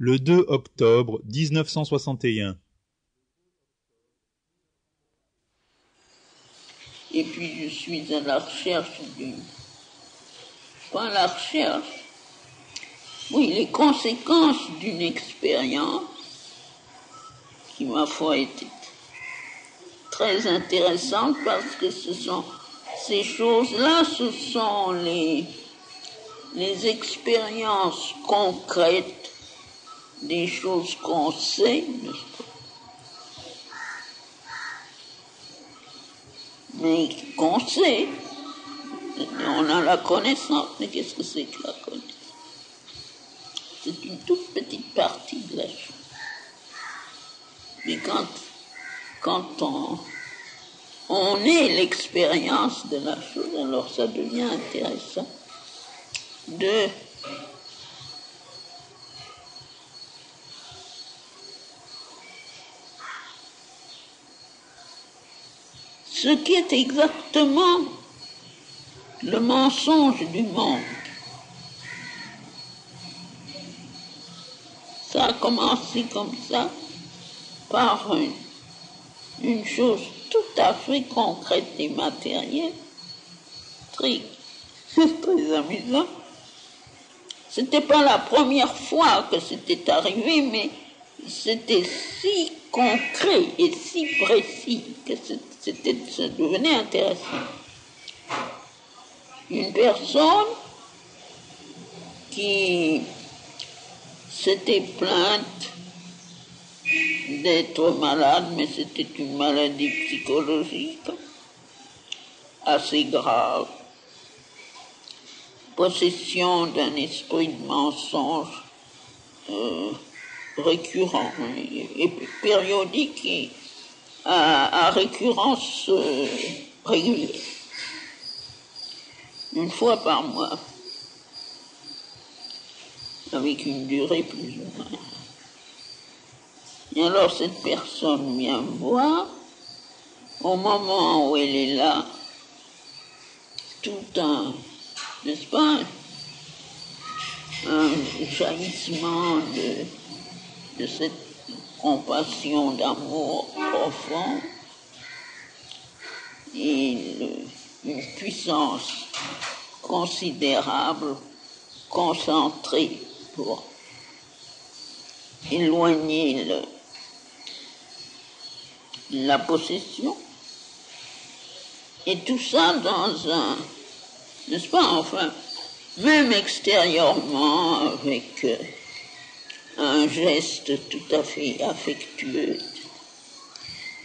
Le 2 octobre 1961. Et puis je suis à la recherche pas à la recherche, oui, les conséquences d'une expérience qui, ma foi, était très intéressante parce que ces choses-là, ce sont les expériences concrètes des choses qu'on sait, n'est-ce pas? Mais qu'on sait, on a la connaissance, mais qu'est-ce que c'est que la connaissance? C'est une toute petite partie de la chose. Mais quand on est l'expérience de la chose, alors ça devient intéressant ce qui est exactement le mensonge du monde. Ça a commencé comme ça, par une chose tout à fait concrète et matérielle, très amusant. C'était pas la première fois que c'était arrivé, mais c'était si concret et si précis que ça devenait intéressant. Une personne qui s'était plainte d'être malade, mais c'était une maladie psychologique assez grave, possession d'un esprit de mensonge récurrent et périodique et à récurrence régulière, une fois par mois, avec une durée plus ou moins. Et alors cette personne vient me voir, au moment où elle est là, tout n'est-ce pas, un jaillissement de cette compassion, d'amour profond et une puissance considérable, concentrée pour éloigner la possession. Et tout ça dans un, n'est-ce pas, enfin, même extérieurement, avec un geste tout à fait affectueux.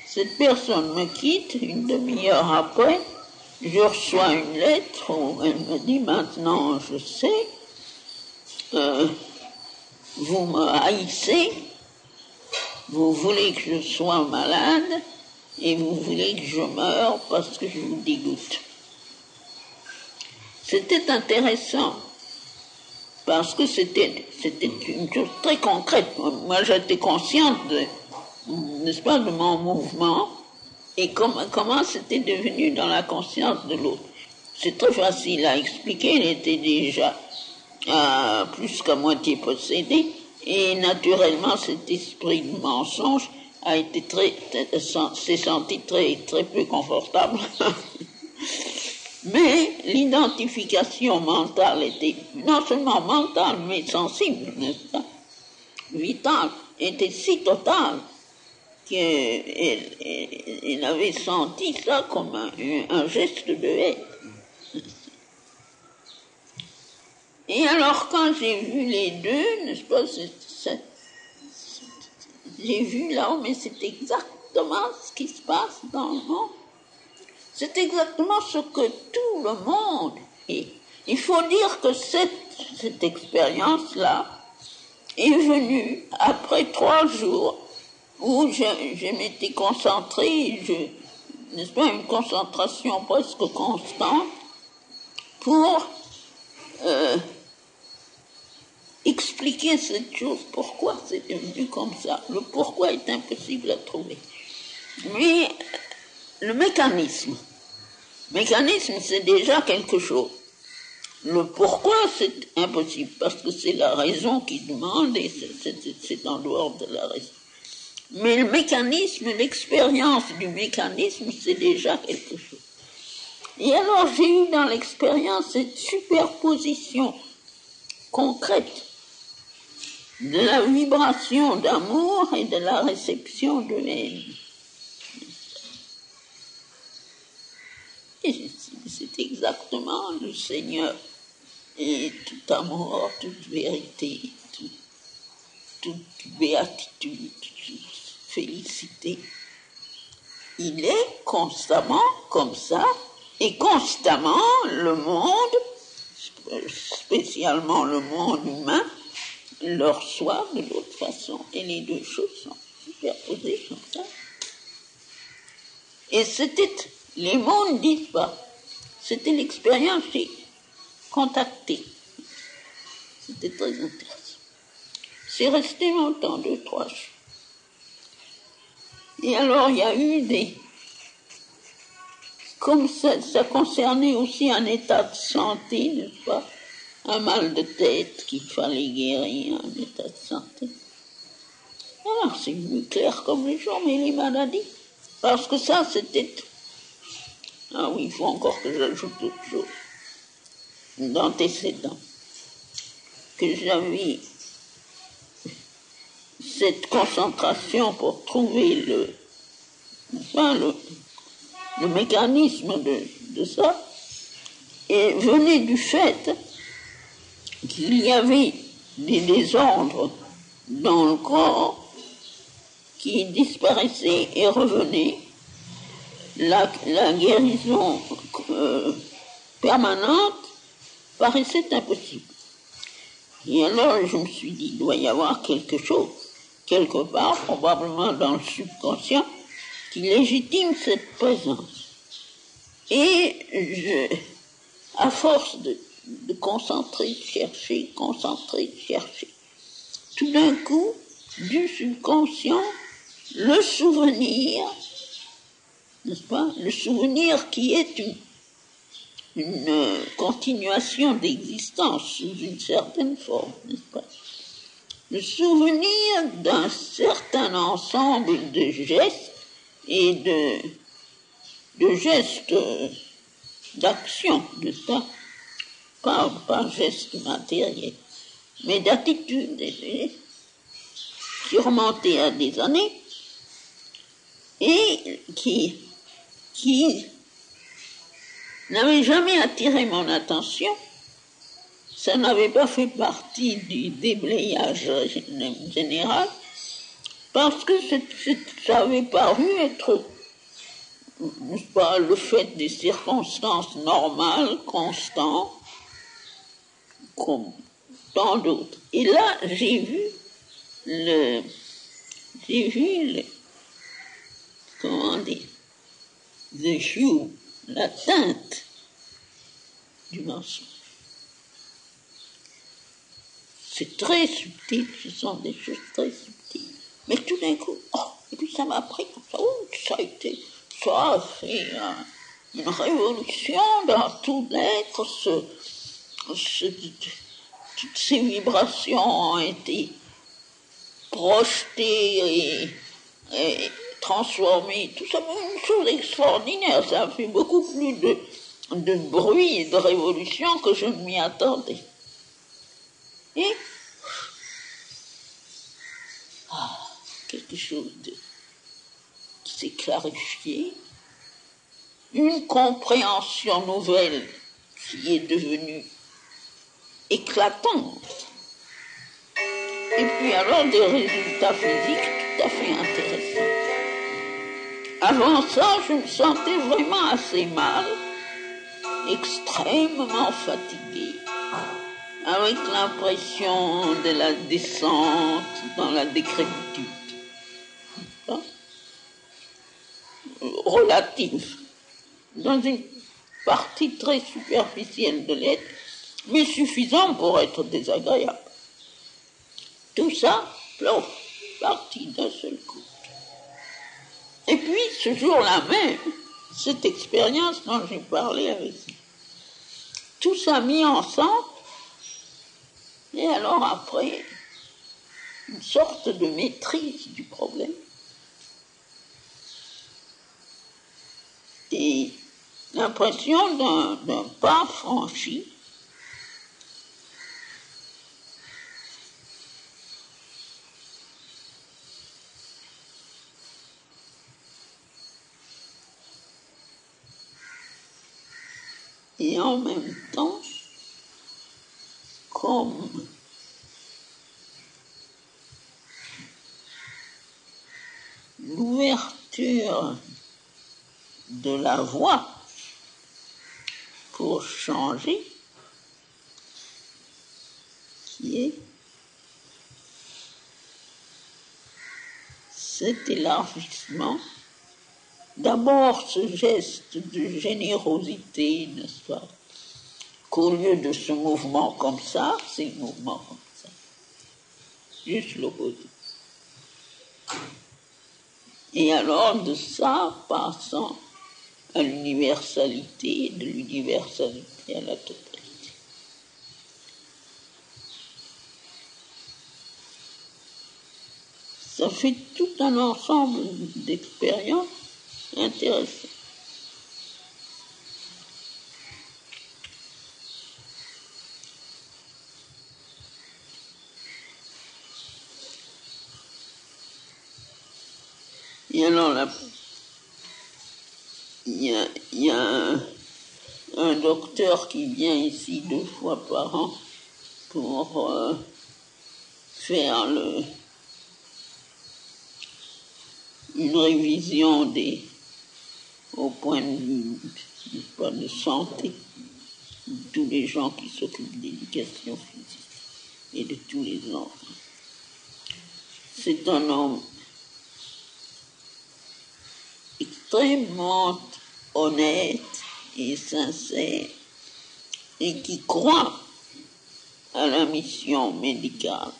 Cette personne me quitte, une demi-heure après, je reçois une lettre où elle me dit: maintenant je sais, vous me haïssez, vous voulez que je sois malade et vous voulez que je meure parce que je vous dégoûte. C'était intéressant parce que c'était une chose très concrète. Moi j'étais consciente n'est-ce pas, de mon mouvement et comment c'était devenu dans la conscience de l'autre. C'est très facile à expliquer, il était déjà plus qu'à moitié possédé et naturellement cet esprit de mensonge a été s'est senti très, très peu confortable. Mais l'identification mentale était non seulement mentale mais sensible, n'est-ce pas, vitale, était si totale qu'elle avait senti ça comme un geste de haine. Et alors quand j'ai vu les deux, n'est-ce pas, j'ai vu là, mais c'est exactement ce qui se passe dans le monde. C'est exactement ce que tout le monde est. Il faut dire que cette expérience-là est venue après 3 jours où je m'étais concentrée, n'est-ce pas, une concentration presque constante pour expliquer cette chose, pourquoi c'est devenu comme ça. Le pourquoi est impossible à trouver. Mais le mécanisme, c'est déjà quelque chose. Le pourquoi, c'est impossible, parce que c'est la raison qui demande et c'est en dehors de la raison. Mais le mécanisme, l'expérience du mécanisme, c'est déjà quelque chose. Et alors j'ai eu dans l'expérience cette superposition concrète de la vibration d'amour et de la réception de haine. Et c'est exactement le Seigneur. Et tout amour, toute vérité, toute béatitude, toute félicité. Il est constamment comme ça, et constamment le monde, spécialement le monde humain, le reçoit de l'autre façon. Et les deux choses sont superposées comme ça. Et c'était, les mots ne disent pas, c'était l'expérience contactée. C'était très intéressant. C'est resté longtemps, 2-3 jours. Et alors il y a eu des... Comme ça concernait aussi un état de santé, n'est-ce pas? Un mal de tête qu'il fallait guérir, un état de santé. Alors c'est venu clair comme les jours, mais les maladies. Parce que ça, c'était... Ah oui, il faut encore que j'ajoute autre chose. D'antécédents. Que j'avais cette concentration pour trouver le mécanisme de ça, et venait du fait qu'il y avait des désordres dans le corps qui disparaissaient et revenaient. La guérison permanente paraissait impossible. Et alors je me suis dit, il doit y avoir quelque chose, quelque part, probablement dans le subconscient, qui légitime cette présence. Et à force de concentrer, de chercher, tout d'un coup, du subconscient, le souvenir, n'est-ce pas? Le souvenir qui est une continuation d'existence sous une certaine forme, n'est-ce pas? Le souvenir d'un certain ensemble de gestes et de gestes d'action, n'est-ce pas? Pas gestes matériels, mais d'attitudes qui remontaient à des années et qui n'avaient jamais attiré mon attention. Ça n'avait pas fait partie du déblayage général, parce que ça avait paru être, n'est-ce pas, le fait des circonstances normales, constantes, comme tant d'autres. Et là, j'ai vu comment dire, the hue, la teinte du mensonge. C'est très subtil, ce sont des choses très subtiles. Mais tout d'un coup, et puis ça m'a pris comme ça, ça a fait une révolution dans tout l'être, toutes ces vibrations ont été projetées et transformées, tout ça, une chose extraordinaire, ça a fait beaucoup plus de bruit et de révolution que je ne m'y attendais. Et quelque chose qui s'est clarifié, une compréhension nouvelle qui est devenue éclatante, et puis alors des résultats physiques tout à fait intéressants. Avant ça, je me sentais vraiment assez mal, extrêmement fatiguée, avec l'impression de la descente dans la décrépitude, relative, dans une partie très superficielle de l'être, mais suffisante pour être désagréable. Tout ça, plouf, parti d'un seul coup. Et puis, ce jour-là même, cette expérience dont j'ai parlé avec vous, tout ça mis ensemble, et alors après, une sorte de maîtrise du problème. Et l'impression d'un pas franchi. Et en même temps, comme l'ouverture de la voie pour changer, qui est cet élargissement, d'abord ce geste de générosité, n'est-ce pas, qu'au lieu de ce mouvement comme ça, c'est le mouvement comme ça, juste l'opposé. Et alors de ça, passant à l'universalité, de l'universalité à la totalité. Ça fait tout un ensemble d'expériences intéressantes. Et alors là, il y a un docteur qui vient ici 2 fois par an pour faire une révision au point de vue de santé de tous les gens qui s'occupent d'éducation physique et de tous les enfants. C'est un homme extrêmement honnête et sincère et qui croit à la mission médicale.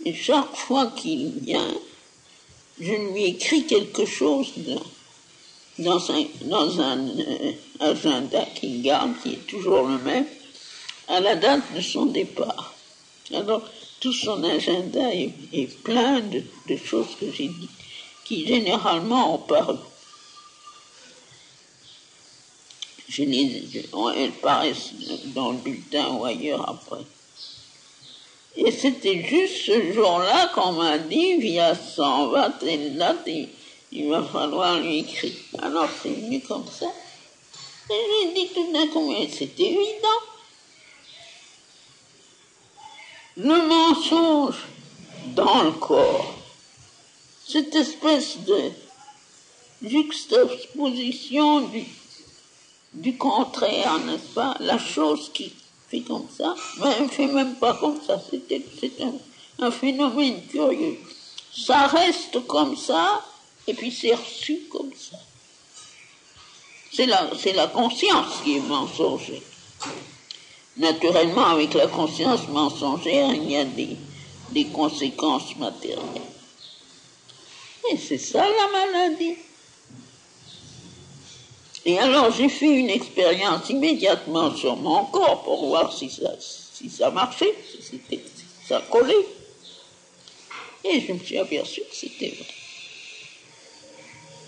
Et chaque fois qu'il vient, je lui écris quelque chose dans un agenda qu'il garde, qui est toujours le même, à la date de son départ. Alors, tout son agenda est plein de choses que j'ai dites, qui généralement ont paru. Elles paraissent dans le bulletin ou ailleurs après. Et c'était juste ce jour-là qu'on m'a dit, via 100 va telle date, il va falloir lui écrire. Alors c'est venu comme ça. Et j'ai dit tout d'un coup, mais c'est évident. Le mensonge dans le corps, cette espèce de juxtaposition du contraire, n'est-ce pas? La chose qui fait comme ça, mais elle ne fait même pas comme ça, c'est un phénomène curieux. Ça reste comme ça, et puis c'est reçu comme ça. C'est la conscience qui est mensongère. Naturellement, avec la conscience mensongère, il y a des conséquences matérielles. Et c'est ça la maladie. Et alors j'ai fait une expérience immédiatement sur mon corps pour voir si ça marchait, si ça collait. Et je me suis aperçu que c'était vrai.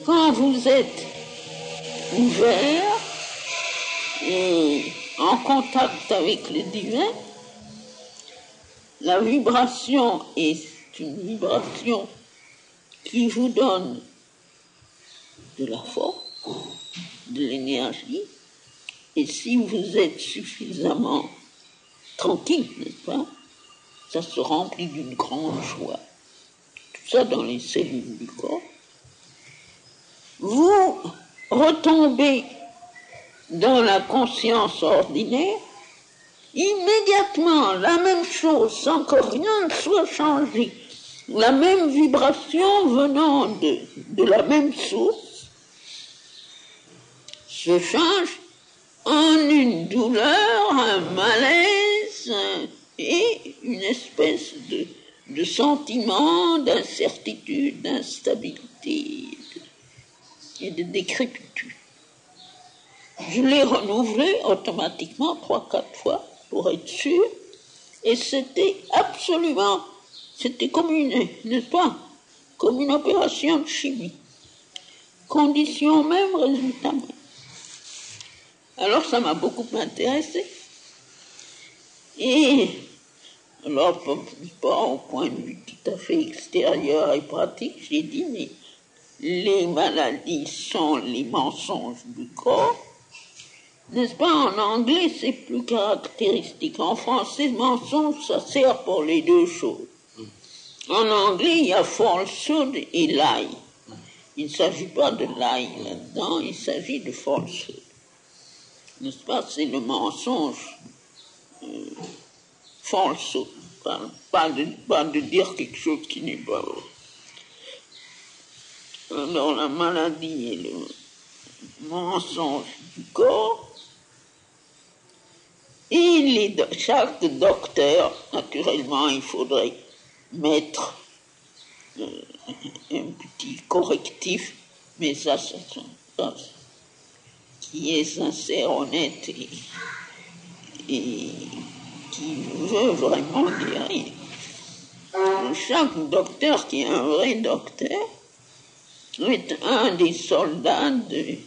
Quand vous êtes ouvert et en contact avec le divin, la vibration est une vibration qui vous donne de la force, de l'énergie, et si vous êtes suffisamment tranquille, n'est-ce pas, ça se remplit d'une grande joie. Tout ça dans les cellules du corps. Vous retombez dans la conscience ordinaire, immédiatement la même chose, sans que rien ne soit changé, la même vibration venant de la même source, se change en une douleur, un malaise et une espèce de sentiment d'incertitude, d'instabilité et de décrépitude. Je l'ai renouvelé automatiquement 3-4 fois pour être sûr. Et c'était absolument, c'était comme une, n'est-ce pas, comme une opération de chimie. Conditions même, résultat même. Alors ça m'a beaucoup intéressé. Et alors, pas au point de vue tout à fait extérieur et pratique, j'ai dit, mais les maladies sont les mensonges du corps. N'est-ce pas, en anglais, c'est plus caractéristique. En français, mensonge, ça sert pour les deux choses. En anglais, il y a falsehood et lie. Il ne s'agit pas de lie là-dedans, il s'agit de falsehood. N'est-ce pas, c'est le mensonge falsehood. Pas de dire quelque chose qui n'est pas vrai. Alors, la maladie est le mensonge du corps. Et chaque docteur, naturellement, il faudrait mettre un petit correctif, mais ça qui est sincère, honnête et qui veut vraiment dire rien. Chaque docteur qui est un vrai docteur est un des soldats de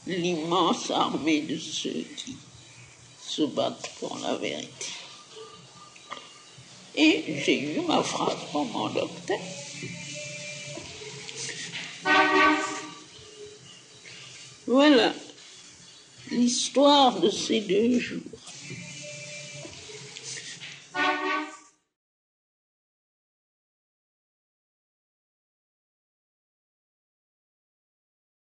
l'immense armée de ceux qui se battent pour la vérité. Et j'ai eu ma phrase pour mon docteur. Voilà l'histoire de ces 2 jours.